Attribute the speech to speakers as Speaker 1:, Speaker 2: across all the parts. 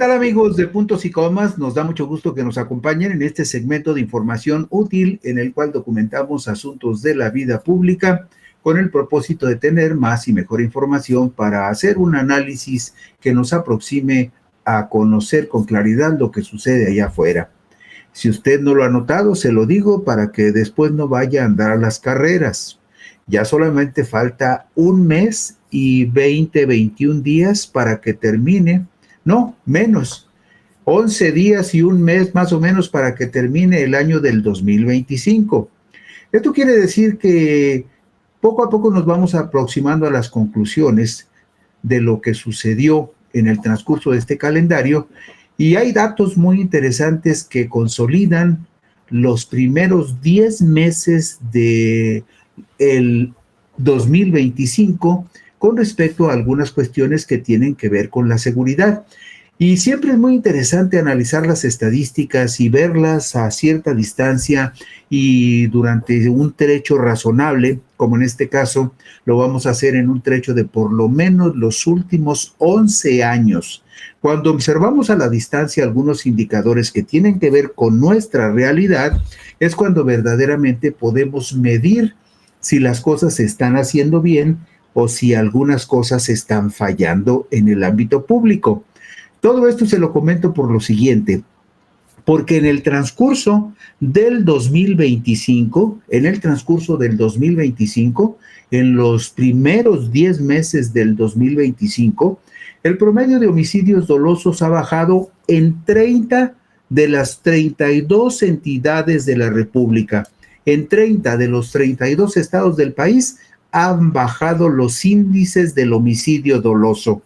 Speaker 1: tal, amigos de Puntos y Comas? Nos da mucho gusto que nos acompañen en este segmento de información útil en el cual documentamos asuntos de la vida pública con el propósito de tener más y mejor información para hacer un análisis que nos aproxime a conocer con claridad lo que sucede allá afuera. Si usted no lo ha notado, se lo digo para que después no vaya a andar a las carreras. Ya solamente falta un mes y 21 días para que termine. No, menos, 11 días y un mes más o menos para que termine el año del 2025. Esto quiere decir que poco a poco nos vamos aproximando a las conclusiones de lo que sucedió en el transcurso de este calendario y hay datos muy interesantes que consolidan los primeros 10 meses de el 2025 con respecto a algunas cuestiones que tienen que ver con la seguridad. Y siempre es muy interesante analizar las estadísticas y verlas a cierta distancia y durante un trecho razonable, como en este caso lo vamos a hacer en un trecho de por lo menos los últimos 11 años. Cuando observamos a la distancia algunos indicadores que tienen que ver con nuestra realidad, es cuando verdaderamente podemos medir si las cosas se están haciendo bien o si algunas cosas están fallando en el ámbito público. Todo esto se lo comento por lo siguiente, porque en el transcurso del 2025, en los primeros 10 meses del 2025, el promedio de homicidios dolosos ha bajado en 30 de las 32 entidades de la República. En 30 de los 32 estados del país han bajado los índices del homicidio doloso.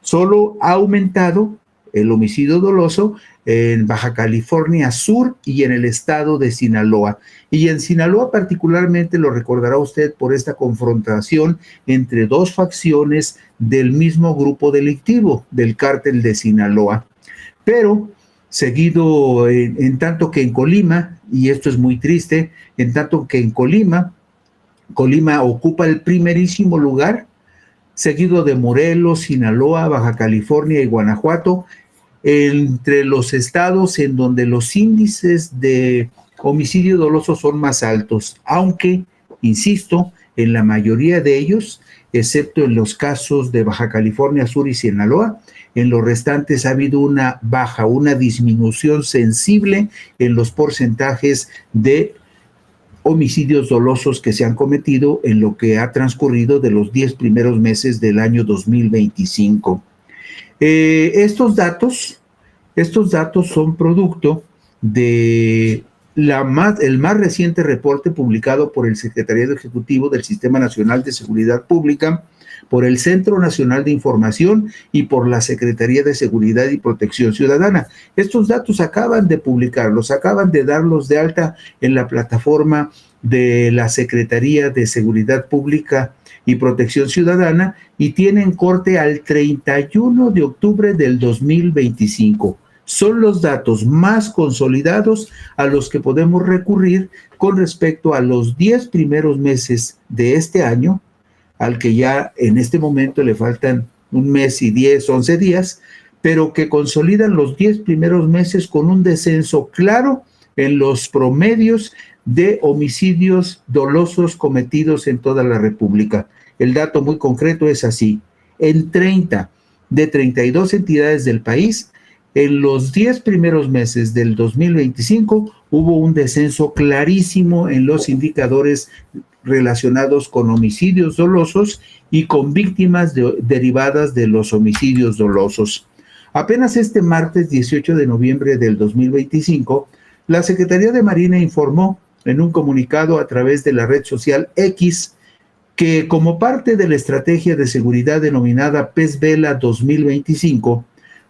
Speaker 1: Solo ha aumentado el homicidio doloso en Baja California Sur y en el estado de Sinaloa. Y en Sinaloa particularmente lo recordará usted por esta confrontación entre dos facciones del mismo grupo delictivo, del cártel de Sinaloa. Pero seguido, en tanto que en Colima, y esto es muy triste, en tanto que en Colima ocupa el primerísimo lugar, seguido de Morelos, Sinaloa, Baja California y Guanajuato, entre los estados en donde los índices de homicidio doloso son más altos, aunque, insisto, en la mayoría de ellos, excepto en los casos de Baja California Sur y Sinaloa, en los restantes ha habido una disminución sensible en los porcentajes de homicidios dolosos que se han cometido en lo que ha transcurrido de los 10 primeros meses del año 2025. Estos datos son producto de el más reciente reporte publicado por el Secretariado Ejecutivo del Sistema Nacional de Seguridad Pública, por el Centro Nacional de Información y por la Secretaría de Seguridad y Protección Ciudadana. Estos datos acaban de publicarlos, acaban de darlos de alta en la plataforma de la Secretaría de Seguridad Pública y Protección Ciudadana y tienen corte al 31 de octubre del 2025. Son los datos más consolidados a los que podemos recurrir con respecto a los 10 primeros meses de este año, al que ya en este momento le faltan un mes y 11 días, pero que consolidan los 10 primeros meses con un descenso claro en los promedios de homicidios dolosos cometidos en toda la República. El dato muy concreto es así: en 30 de 32 entidades del país, en los 10 primeros meses del 2025 hubo un descenso clarísimo en los indicadores relacionados con homicidios dolosos y con víctimas derivadas de los homicidios dolosos. Apenas este martes 18 de noviembre del 2025, la Secretaría de Marina informó en un comunicado a través de la red social X que como parte de la estrategia de seguridad denominada Pez Vela 2025,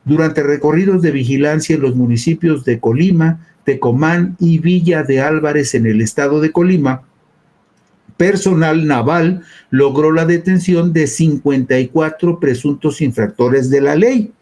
Speaker 1: durante recorridos de vigilancia en los municipios de Colima, Tecomán y Villa de Álvarez en el estado de Colima, personal naval logró la detención de 54 presuntos infractores de la ley,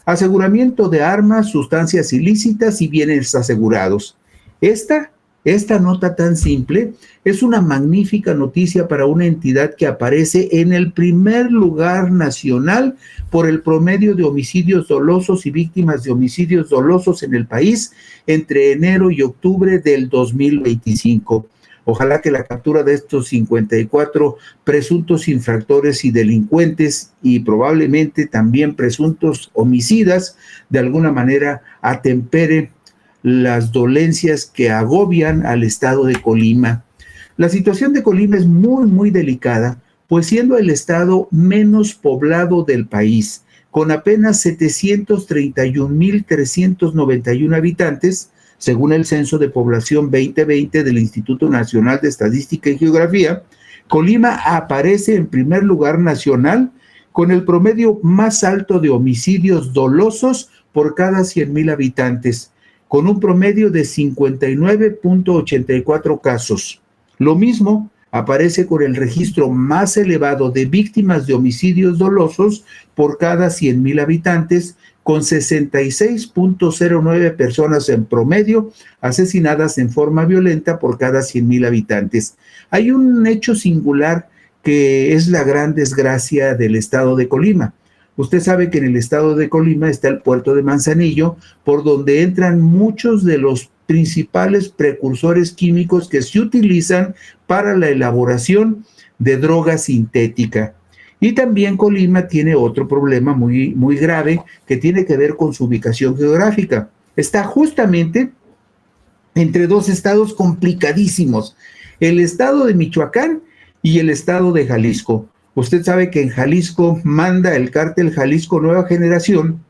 Speaker 1: aseguramiento de armas, sustancias ilícitas y bienes asegurados. Esta Esta nota tan simple es una magnífica noticia para una entidad que aparece en el primer lugar nacional por el promedio de homicidios dolosos y víctimas de homicidios dolosos en el país entre enero y octubre del 2025. Ojalá que la captura de estos 54 presuntos infractores y delincuentes y probablemente también presuntos homicidas de alguna manera atempere las dolencias que agobian al estado de Colima. La situación de Colima es muy, muy delicada, pues siendo el estado menos poblado del país, con apenas 731,391 habitantes, según el Censo de Población 2020 del Instituto Nacional de Estadística y Geografía, Colima aparece en primer lugar nacional con el promedio más alto de homicidios dolosos por cada 100,000 habitantes, con un promedio de 59.84 casos. Lo mismo aparece con el registro más elevado de víctimas de homicidios dolosos por cada 100,000 habitantes, con 66.09 personas en promedio asesinadas en forma violenta por cada 100,000 habitantes. Hay un hecho singular que es la gran desgracia del estado de Colima. Usted sabe que en el estado de Colima está el puerto de Manzanillo, por donde entran muchos de los principales precursores químicos que se utilizan para la elaboración de droga sintética. Y también Colima tiene otro problema muy, muy grave que tiene que ver con su ubicación geográfica. Está justamente entre dos estados complicadísimos, el estado de Michoacán y el estado de Jalisco. Usted sabe que en Jalisco manda el cártel Jalisco Nueva Generación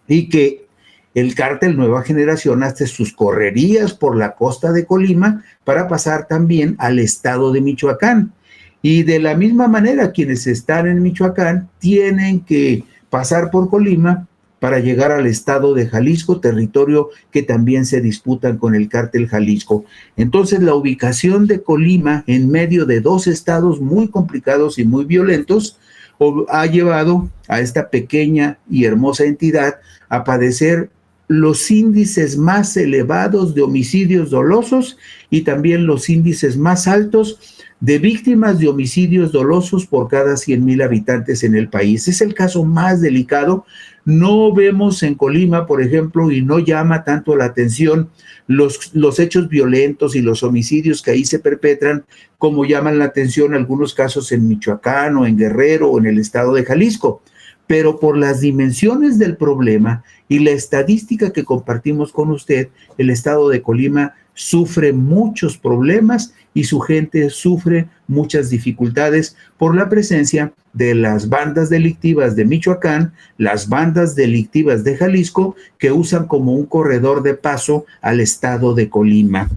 Speaker 1: y que el cártel Nueva Generación hace sus correrías por la costa de Colima para pasar también al estado de Michoacán. Y de la misma manera, quienes están en Michoacán tienen que pasar por Colima para llegar al estado de Jalisco, territorio que también se disputan con el cártel Jalisco. Entonces, la ubicación de Colima en medio de dos estados muy complicados y muy violentos ha llevado a esta pequeña y hermosa entidad a padecer los índices más elevados de homicidios dolosos y también los índices más altos de víctimas de homicidios dolosos por cada 100,000 habitantes en el país. Es el caso más delicado. No vemos en Colima, por ejemplo, y no llama tanto la atención los hechos violentos y los homicidios que ahí se perpetran, como llaman la atención algunos casos en Michoacán o en Guerrero o en el estado de Jalisco. Pero por las dimensiones del problema y la estadística que compartimos con usted, el estado de Colima sufre muchos problemas y su gente sufre muchas dificultades por la presencia de las bandas delictivas de Michoacán, las bandas delictivas de Jalisco, que usan como un corredor de paso al estado de Colima.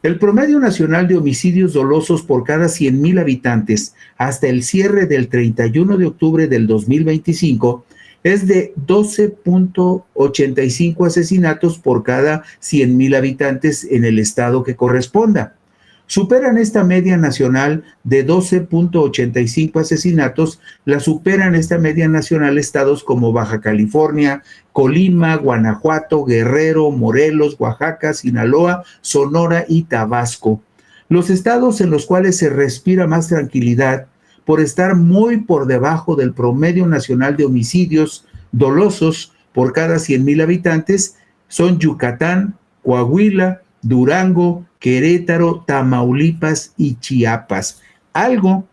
Speaker 1: El promedio nacional de homicidios dolosos por cada 100,000 habitantes hasta el cierre del 31 de octubre del 2025 es de 12.85 asesinatos por cada 100,000 habitantes en el estado que corresponda. Superan esta media nacional de 12.85 asesinatos, la superan esta media nacional estados como Baja California, Colima, Guanajuato, Guerrero, Morelos, Oaxaca, Sinaloa, Sonora y Tabasco. Los estados en los cuales se respira más tranquilidad por estar muy por debajo del promedio nacional de homicidios dolosos por cada 100,000 habitantes son Yucatán, Coahuila, Durango, Querétaro, Tamaulipas y Chiapas. Algo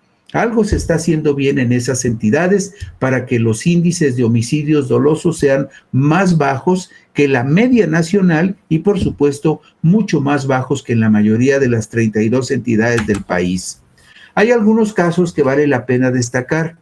Speaker 1: se está haciendo bien en esas entidades para que los índices de homicidios dolosos sean más bajos que la media nacional y, por supuesto, mucho más bajos que en la mayoría de las 32 entidades del país. Hay algunos casos que vale la pena destacar,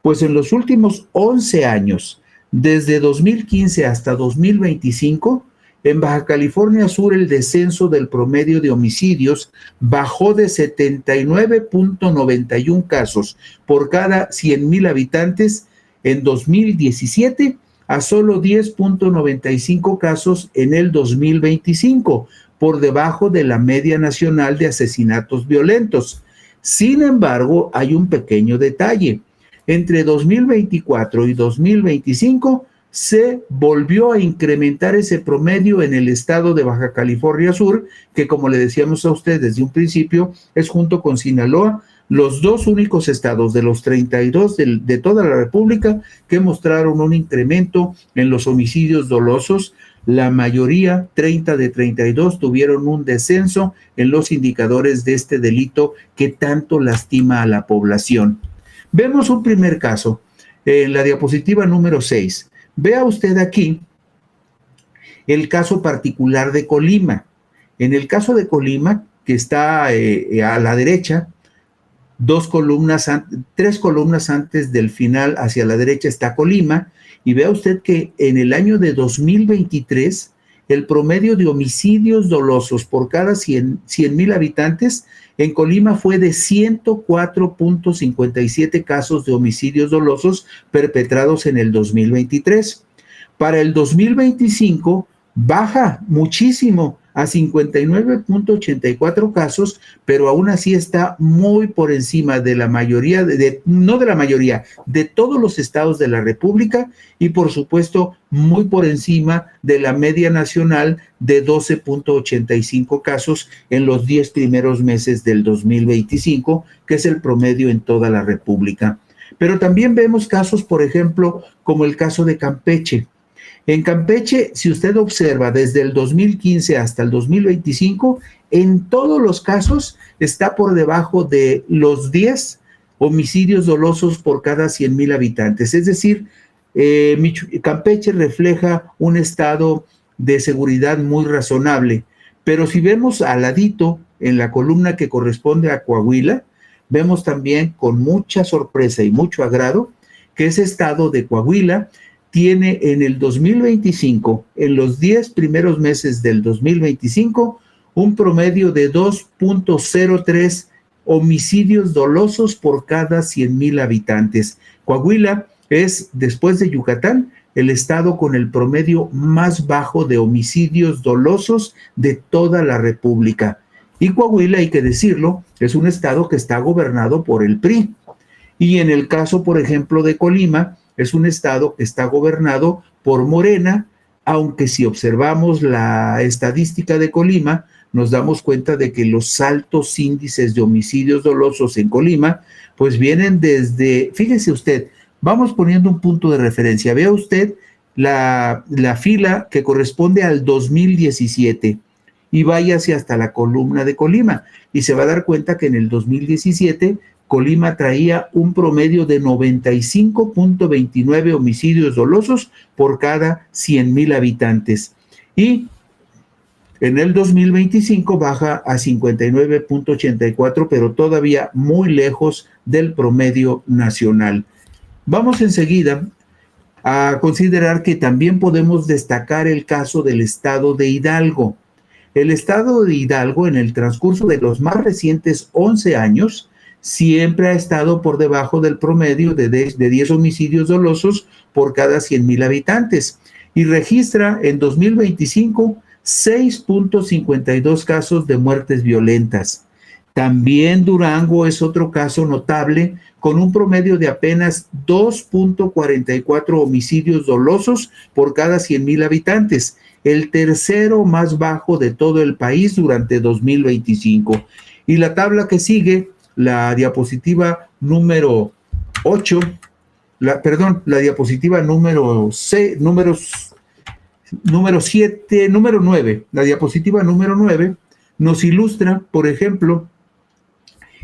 Speaker 1: pues en los últimos 11 años, desde 2015 hasta 2025, en Baja California Sur el descenso del promedio de homicidios bajó de 79.91 casos por cada 100,000 habitantes en 2017 a solo 10.95 casos en el 2025, por debajo de la media nacional de asesinatos violentos. Sin embargo, hay un pequeño detalle. Entre 2024 y 2025 se volvió a incrementar ese promedio en el estado de Baja California Sur, que como le decíamos a usted desde un principio, es junto con Sinaloa, los dos únicos estados de los 32 de toda la República que mostraron un incremento en los homicidios dolosos. La mayoría, 30 de 32, tuvieron un descenso en los indicadores de este delito que tanto lastima a la población. Vemos un primer caso en la diapositiva número 6. Vea usted aquí el caso particular de Colima. En el caso de Colima, que está a la derecha, tres columnas antes del final, hacia la derecha está Colima, y vea usted que en el año de 2023, el promedio de homicidios dolosos por cada 100,000 habitantes en Colima fue de 104.57 casos de homicidios dolosos perpetrados en el 2023. Para el 2025 baja muchísimo a 59.84 casos, pero aún así está muy por encima de la mayoría, no de la mayoría, de todos los estados de la República, y por supuesto muy por encima de la media nacional de 12.85 casos en los 10 primeros meses del 2025, que es el promedio en toda la República. Pero también vemos casos, por ejemplo, como el caso de Campeche. En Campeche, si usted observa desde el 2015 hasta el 2025, en todos los casos está por debajo de los 10 homicidios dolosos por cada 100,000 habitantes. Es decir, Campeche refleja un estado de seguridad muy razonable. Pero si vemos al ladito, en la columna que corresponde a Coahuila, vemos también con mucha sorpresa y mucho agrado que ese estado de Coahuila tiene en el 2025, en los 10 primeros meses del 2025, un promedio de 2.03 homicidios dolosos por cada 100,000 habitantes. Coahuila es, después de Yucatán, el estado con el promedio más bajo de homicidios dolosos de toda la República. Y Coahuila, hay que decirlo, es un estado que está gobernado por el PRI. Y en el caso, por ejemplo, de Colima, es un estado que está gobernado por Morena, aunque si observamos la estadística de Colima, nos damos cuenta de que los altos índices de homicidios dolosos en Colima, pues vienen desde, fíjese usted, vamos poniendo un punto de referencia, vea usted la fila que corresponde al 2017 y váyase hasta la columna de Colima y se va a dar cuenta que en el 2017 Colima traía un promedio de 95.29 homicidios dolosos por cada 100,000 habitantes. Y en el 2025 baja a 59.84, pero todavía muy lejos del promedio nacional. Vamos enseguida a considerar que también podemos destacar el caso del estado de Hidalgo. El estado de Hidalgo, en el transcurso de los más recientes 11 años, siempre ha estado por debajo del promedio de 10 homicidios dolosos por cada 100,000 habitantes y registra en 2025 6.52 casos de muertes violentas. También Durango es otro caso notable con un promedio de apenas 2.44 homicidios dolosos por cada 100,000 habitantes, el tercero más bajo de todo el país durante 2025. Y la tabla que sigue, la diapositiva número 8, la diapositiva número 9, la diapositiva número 9 nos ilustra, por ejemplo,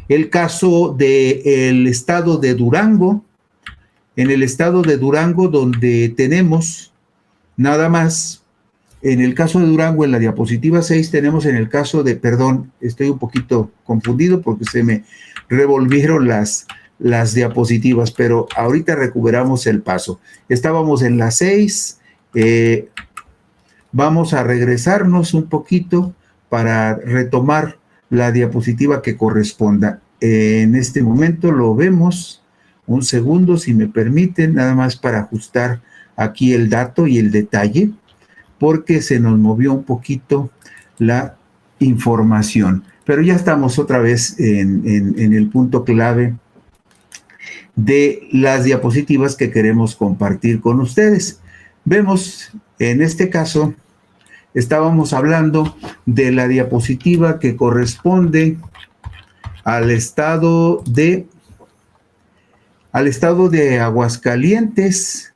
Speaker 1: el caso del estado de Durango. En el estado de Durango, donde tenemos nada más, en el caso de Durango, en la diapositiva 6, tenemos en el caso de, perdón, estoy un poquito confundido porque se me revolvieron las diapositivas, pero ahorita recuperamos el paso. Estábamos en la 6, vamos a regresarnos un poquito para retomar la diapositiva que corresponda. En este momento lo vemos, un segundo si me permiten, nada más para ajustar aquí el dato y el detalle, porque se nos movió un poquito la información. Pero ya estamos otra vez en el punto clave de las diapositivas que queremos compartir con ustedes. Vemos, en este caso, estábamos hablando de la diapositiva que corresponde al estado de Aguascalientes,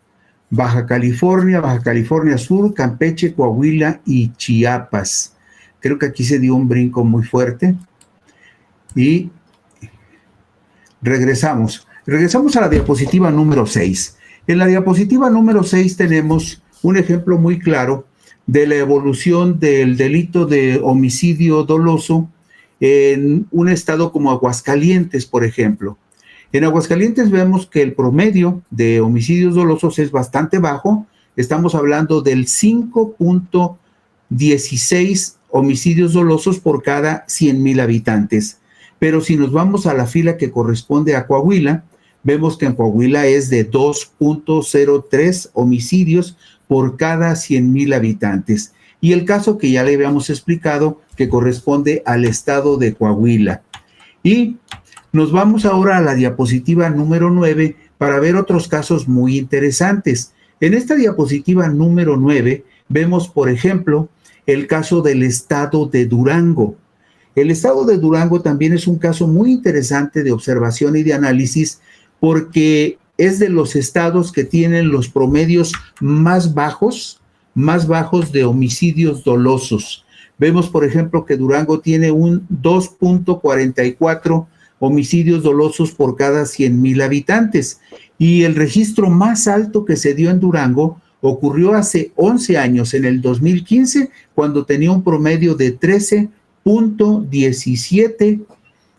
Speaker 1: Baja California Sur, Campeche, Coahuila y Chiapas. Creo que aquí se dio un brinco muy fuerte. Y regresamos a la diapositiva número 6. En la diapositiva número 6 tenemos un ejemplo muy claro de la evolución del delito de homicidio doloso en un estado como Aguascalientes, por ejemplo. En Aguascalientes vemos que el promedio de homicidios dolosos es bastante bajo. Estamos hablando del 5.16 homicidios dolosos por cada 100,000 habitantes. Pero si nos vamos a la fila que corresponde a Coahuila, vemos que en Coahuila es de 2.03 homicidios por cada 100,000 habitantes. Y el caso que ya le habíamos explicado, que corresponde al estado de Coahuila. Y nos vamos ahora a la diapositiva número 9 para ver otros casos muy interesantes. En esta diapositiva número 9 vemos, por ejemplo, el caso del estado de Durango. El estado de Durango también es un caso muy interesante de observación y de análisis porque es de los estados que tienen los promedios más bajos de homicidios dolosos. Vemos, por ejemplo, que Durango tiene un 2.44 homicidios dolosos por cada 100,000 habitantes. Y el registro más alto que se dio en Durango ocurrió hace 11 años, en el 2015, cuando tenía un promedio de 13.17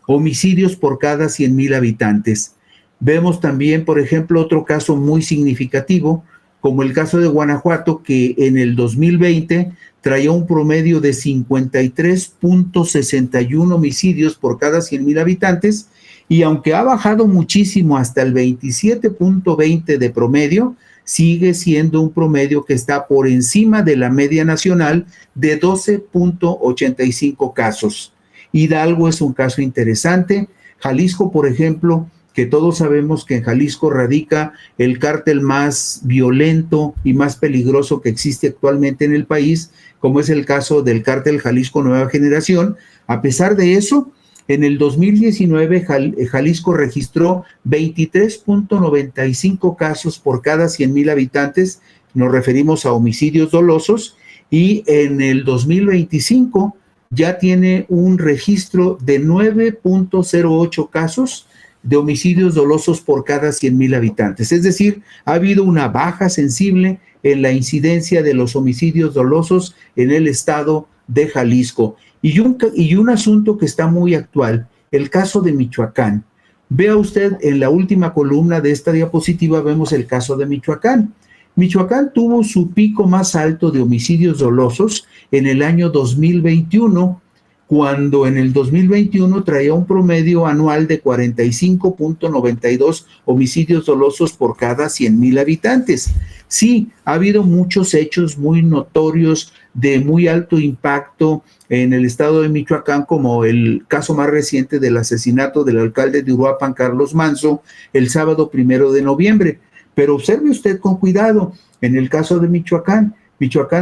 Speaker 1: homicidios por cada 100,000 habitantes. Vemos también, por ejemplo, otro caso muy significativo, como el caso de Guanajuato, que en el 2020 traía un promedio de 53.61 homicidios por cada 100,000 habitantes, y aunque ha bajado muchísimo hasta el 27.20 de promedio, sigue siendo un promedio que está por encima de la media nacional de 12.85 casos. Hidalgo es un caso interesante. Jalisco, por ejemplo, que todos sabemos que en Jalisco radica el cártel más violento y más peligroso que existe actualmente en el país, como es el caso del cártel Jalisco Nueva Generación. A pesar de eso, en el 2019 Jalisco registró 23.95 casos por cada 100,000 habitantes, nos referimos a homicidios dolosos, y en el 2025 ya tiene un registro de 9.08 casos de homicidios dolosos por cada 100,000 habitantes. Es decir, ha habido una baja sensible en la incidencia de los homicidios dolosos en el estado de Jalisco. Y un asunto que está muy actual, el caso de Michoacán. Vea usted, en la última columna de esta diapositiva vemos el caso de Michoacán. Michoacán tuvo su pico más alto de homicidios dolosos en el año 2021, cuando en el 2021 traía un promedio anual de 45.92 homicidios dolosos por cada 100,000 habitantes. Sí, ha habido muchos hechos muy notorios de muy alto impacto en el estado de Michoacán, como el caso más reciente del asesinato del alcalde de Uruapan, Carlos Manzo, el sábado 1 de noviembre. Pero observe usted con cuidado, en el caso de Michoacán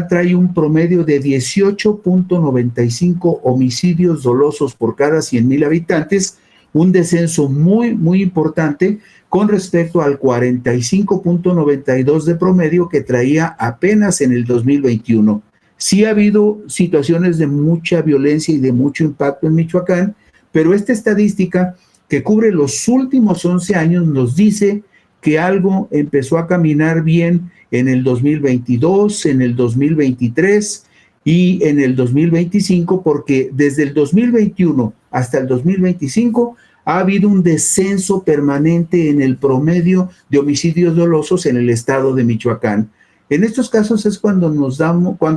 Speaker 1: trae un promedio de 18.95 homicidios dolosos por cada 100,000 habitantes, un descenso muy, muy importante con respecto al 45.92 de promedio que traía apenas en el 2021. Sí ha habido situaciones de mucha violencia y de mucho impacto en Michoacán, pero esta estadística que cubre los últimos 11 años nos dice que algo empezó a caminar bien en el 2022, en el 2023 y en el 2025, porque desde el 2021 hasta el 2025 ha habido un descenso permanente en el promedio de homicidios dolosos en el estado de Michoacán. En estos casos es cuando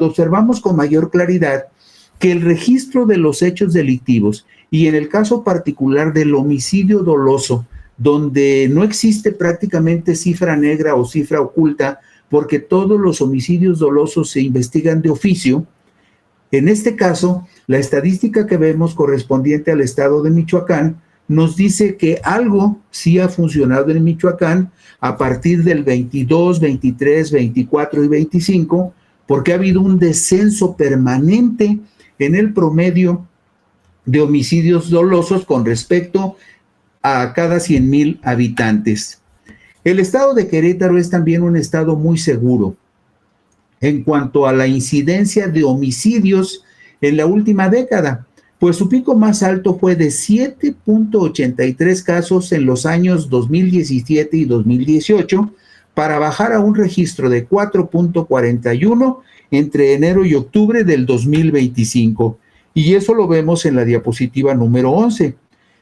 Speaker 1: observamos con mayor claridad que el registro de los hechos delictivos, y en el caso particular del homicidio doloso, donde no existe prácticamente cifra negra o cifra oculta, porque todos los homicidios dolosos se investigan de oficio. En este caso, la estadística que vemos correspondiente al estado de Michoacán nos dice que algo sí ha funcionado en Michoacán a partir del 22, 23, 24 y 25, porque ha habido un descenso permanente en el promedio de homicidios dolosos con respecto a cada 100,000 habitantes. El estado de Querétaro es también un estado muy seguro en cuanto a la incidencia de homicidios en la última década, pues su pico más alto fue de 7.83 casos en los años 2017 y 2018, para bajar a un registro de 4.41 entre enero y octubre del 2025. Y eso lo vemos en la diapositiva número 11.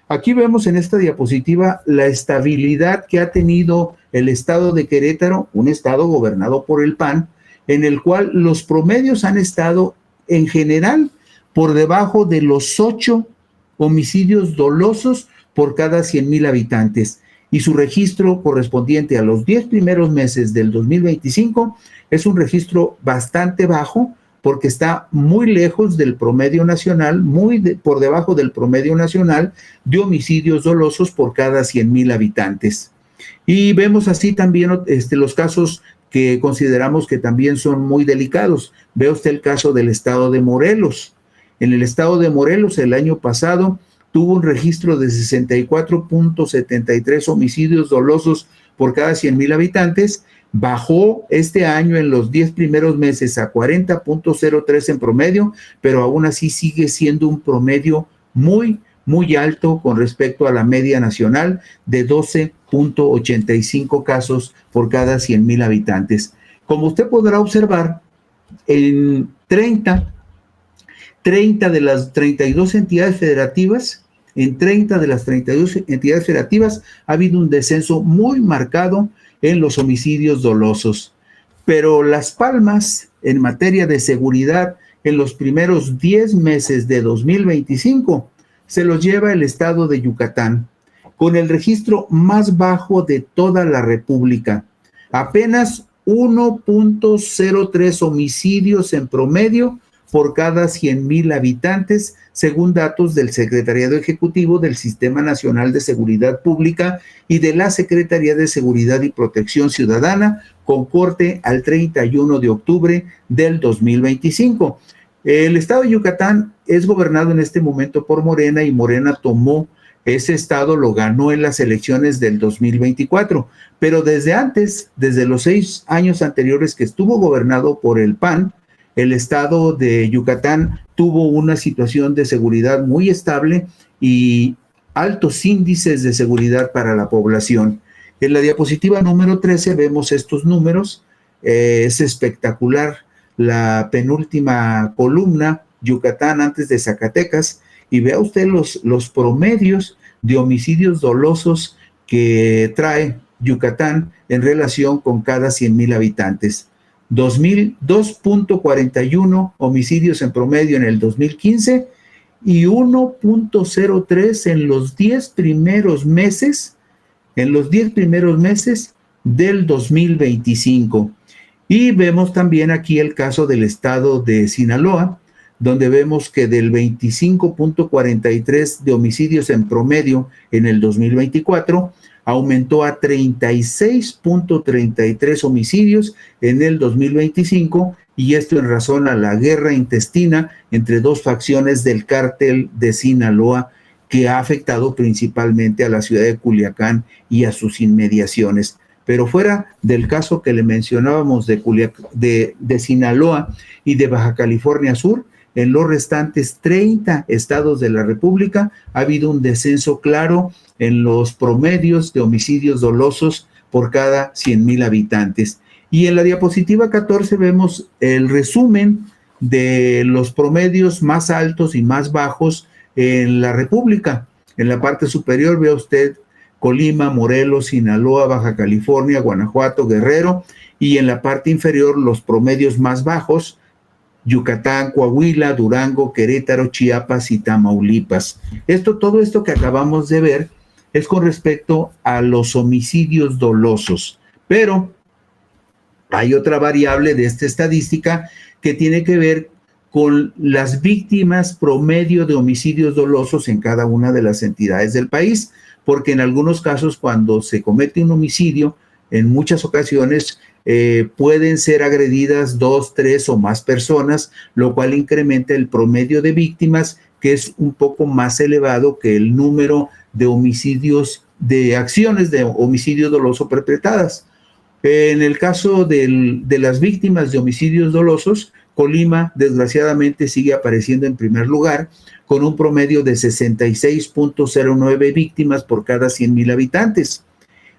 Speaker 1: Aquí vemos en esta diapositiva la estabilidad que ha tenido el estado de Querétaro, un estado gobernado por el PAN, en el cual los promedios han estado en general por debajo de los 8 homicidios dolosos por cada 100,000 habitantes. Y su registro correspondiente a los 10 primeros meses del 2025 es un registro bastante bajo, porque está muy lejos del promedio nacional, por debajo del promedio nacional de homicidios dolosos por cada 100,000 habitantes. Y vemos así también los casos que consideramos que también son muy delicados. Ve usted el caso del estado de Morelos. En el estado de Morelos, el año pasado, tuvo un registro de 64.73 homicidios dolosos por cada 100,000 habitantes. Bajó este año en los 10 primeros meses a 40.03 en promedio, pero aún así sigue siendo un promedio muy, muy alto con respecto a la media nacional de 12.85 casos por cada 100,000 habitantes. Como usted podrá observar, en 30 de las 32 entidades federativas, ha habido un descenso muy marcado en los homicidios dolosos. Pero las palmas en materia de seguridad en los primeros 10 meses de 2025 se los lleva el estado de Yucatán, con el registro más bajo de toda la República. Apenas 1.03 homicidios en promedio por cada 100,000 habitantes, según datos del Secretariado Ejecutivo del Sistema Nacional de Seguridad Pública y de la Secretaría de Seguridad y Protección Ciudadana, con corte al 31 de octubre del 2025. El estado de Yucatán es gobernado en este momento por Morena, y Morena tomó ese estado, lo ganó en las elecciones del 2024, pero desde antes, desde los 6 años anteriores que estuvo gobernado por el PAN, el estado de Yucatán tuvo una situación de seguridad muy estable y altos índices de seguridad para la población. En la diapositiva número 13 vemos estos números. Es espectacular la penúltima columna, Yucatán antes de Zacatecas, y vea usted los promedios de homicidios dolosos que trae Yucatán en relación con cada 100,000 habitantes. 2.41 homicidios en promedio en el 2015 y 1.03 en los 10 primeros meses, del 2025. Y vemos también aquí el caso del estado de Sinaloa, donde vemos que del 25.43 de homicidios en promedio en el 2024, aumentó a 36.33 homicidios en el 2025, y esto en razón a la guerra intestina entre dos facciones del cártel de Sinaloa, que ha afectado principalmente a la ciudad de Culiacán y a sus inmediaciones. Pero fuera del caso que le mencionábamos de Sinaloa y de Baja California Sur, en los restantes 30 estados de la República ha habido un descenso claro en los promedios de homicidios dolosos por cada 100,000 habitantes. Y en la diapositiva 14 vemos el resumen de los promedios más altos y más bajos en la República. En la parte superior ve usted Colima, Morelos, Sinaloa, Baja California, Guanajuato, Guerrero, y en la parte inferior los promedios más bajos: Yucatán, Coahuila, Durango, Querétaro, Chiapas y Tamaulipas. Todo esto que acabamos de ver es con respecto a los homicidios dolosos, pero hay otra variable de esta estadística que tiene que ver con las víctimas promedio de homicidios dolosos en cada una de las entidades del país, porque en algunos casos cuando se comete un homicidio, en muchas ocasiones pueden ser agredidas 2, 3 o más personas, lo cual incrementa el promedio de víctimas, que es un poco más elevado que el número de homicidios, de acciones de homicidio doloso perpetradas. En el caso de las víctimas de homicidios dolosos, Colima desgraciadamente sigue apareciendo en primer lugar con un promedio de 66.09 víctimas por cada 100,000 habitantes.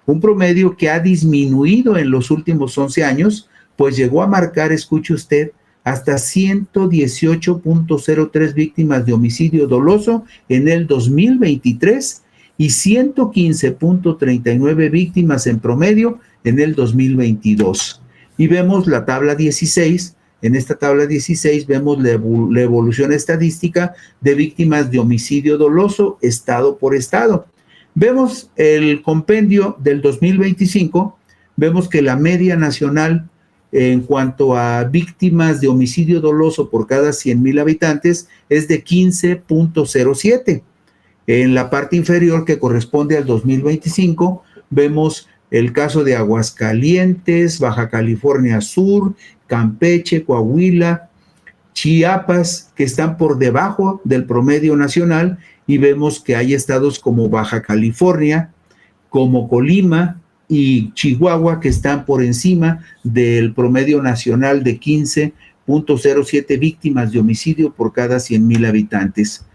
Speaker 1: Un promedio que ha disminuido en los últimos 11 años, pues llegó a marcar, escuche usted, hasta 118.03 víctimas de homicidio doloso en el 2023 y 115.39 víctimas en promedio en el 2022. Y vemos la tabla 16. En esta tabla 16 vemos la evolución estadística de víctimas de homicidio doloso estado por estado. Vemos el compendio del 2025, vemos que la media nacional en cuanto a víctimas de homicidio doloso por cada 100,000 habitantes es de 15.07. En la parte inferior, que corresponde al 2025, vemos el caso de Aguascalientes, Baja California Sur, Campeche, Coahuila, Chiapas, que están por debajo del promedio nacional, y vemos que hay estados como Baja California, como Colima y Chihuahua, que están por encima del promedio nacional de 15.07 víctimas de homicidio por cada 100,000 habitantes.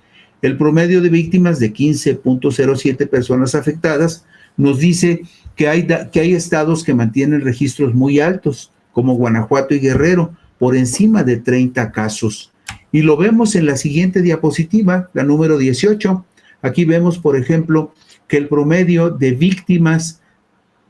Speaker 1: El promedio de víctimas de 15.07 personas afectadas nos dice que hay estados que mantienen registros muy altos, como Guanajuato y Guerrero, por encima de 30 casos. Y lo vemos en la siguiente diapositiva, la número 18. Aquí vemos, por ejemplo, que el promedio de víctimas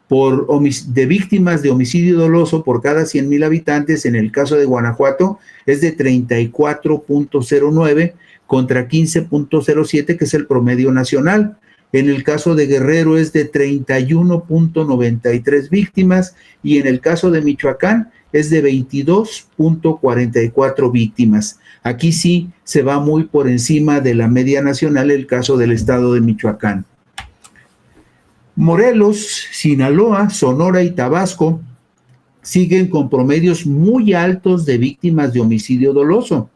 Speaker 1: de homicidio doloso por cada 100,000 habitantes en el caso de Guanajuato es de 34.09 contra 15.07, que es el promedio nacional. En el caso de Guerrero es de 31.93 víctimas y en el caso de Michoacán es de 22.44 víctimas. Aquí sí se va muy por encima de la media nacional el caso del estado de Michoacán. Morelos, Sinaloa, Sonora y Tabasco siguen con promedios muy altos de víctimas de homicidio doloso.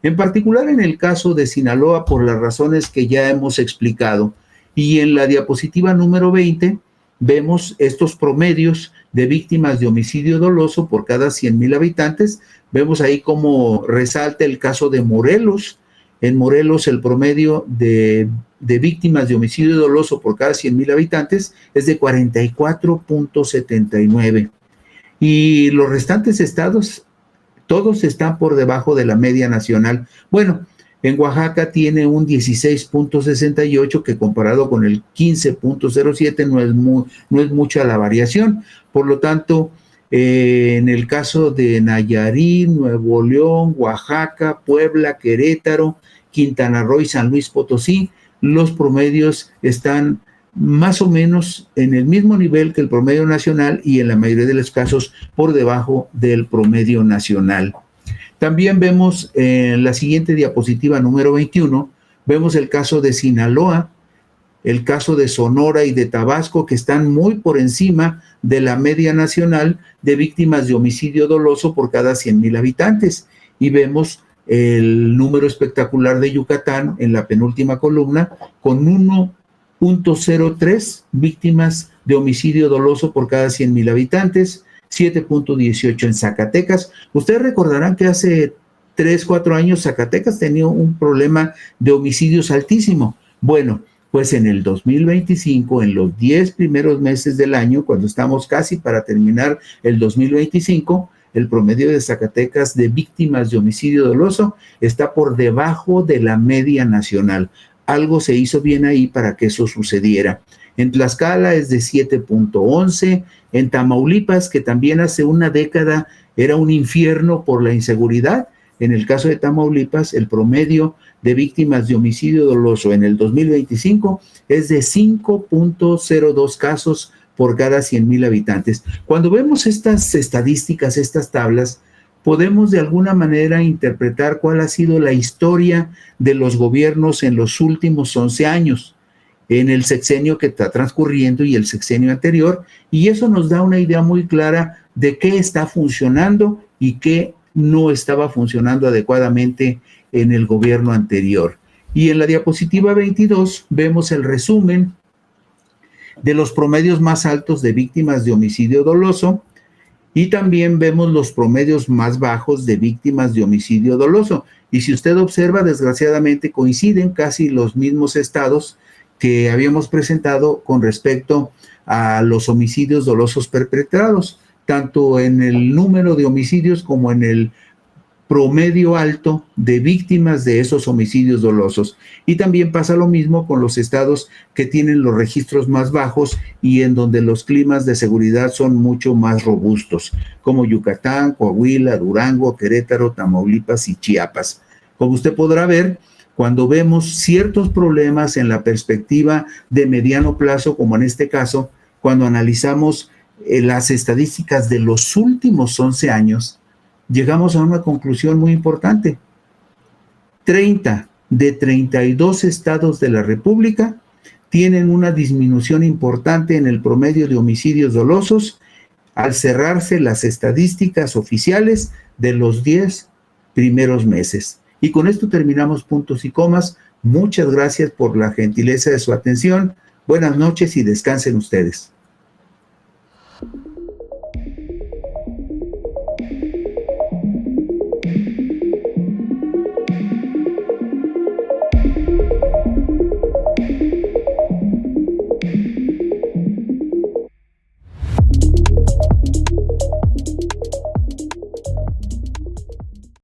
Speaker 1: En particular en el caso de Sinaloa, por las razones que ya hemos explicado. Y en la diapositiva número 20 vemos estos promedios de víctimas de homicidio doloso por cada 100,000 habitantes. Vemos ahí cómo resalta el caso de Morelos. En Morelos el promedio de víctimas de homicidio doloso por cada 100,000 habitantes es de 44.79. Y los restantes estados, todos están por debajo de la media nacional. Bueno, en Oaxaca tiene un 16.68 que comparado con el 15.07 no es mucha la variación. Por lo tanto, en el caso de Nayarit, Nuevo León, Oaxaca, Puebla, Querétaro, Quintana Roo y San Luis Potosí, los promedios están más o menos en el mismo nivel que el promedio nacional y en la mayoría de los casos por debajo del promedio nacional. También vemos en la siguiente diapositiva número 21, vemos el caso de Sinaloa, el caso de Sonora y de Tabasco, que están muy por encima de la media nacional de víctimas de homicidio doloso por cada 100,000 habitantes. Y vemos el número espectacular de Yucatán en la penúltima columna, con 1.03 víctimas de homicidio doloso por cada 100,000 habitantes, 7.18 en Zacatecas. Ustedes recordarán que hace 3, 4 años Zacatecas tenía un problema de homicidios altísimo. Bueno, pues en el 2025, en los 10 primeros meses del año, cuando estamos casi para terminar el 2025, el promedio de Zacatecas de víctimas de homicidio doloso está por debajo de la media nacional. Algo se hizo bien ahí para que eso sucediera. En Tlaxcala es de 7.11, en Tamaulipas, que también hace una década era un infierno por la inseguridad, en el caso de Tamaulipas, el promedio de víctimas de homicidio doloso en el 2025 es de 5.02 casos por cada 100,000 habitantes. Cuando vemos estas estadísticas, estas tablas, podemos de alguna manera interpretar cuál ha sido la historia de los gobiernos en los últimos 11 años, en el sexenio que está transcurriendo y el sexenio anterior, y eso nos da una idea muy clara de qué está funcionando y qué no estaba funcionando adecuadamente en el gobierno anterior. Y en la diapositiva 22 vemos el resumen de los promedios más altos de víctimas de homicidio doloso y también vemos los promedios más bajos de víctimas de homicidio doloso. Y si usted observa, desgraciadamente coinciden casi los mismos estados que habíamos presentado con respecto a los homicidios dolosos perpetrados, tanto en el número de homicidios como en el promedio alto de víctimas de esos homicidios dolosos. Y también pasa lo mismo con los estados que tienen los registros más bajos y en donde los climas de seguridad son mucho más robustos, como Yucatán, Coahuila, Durango, Querétaro, Tamaulipas y Chiapas. Como usted podrá ver, cuando vemos ciertos problemas en la perspectiva de mediano plazo, como en este caso, cuando analizamos las estadísticas de los últimos 11 años, llegamos a una conclusión muy importante. 30 de 32 estados de la República tienen una disminución importante en el promedio de homicidios dolosos al cerrarse las estadísticas oficiales de los 10 primeros meses. Y con esto terminamos puntos y comas. Muchas gracias por la gentileza de su atención. Buenas noches y descansen ustedes.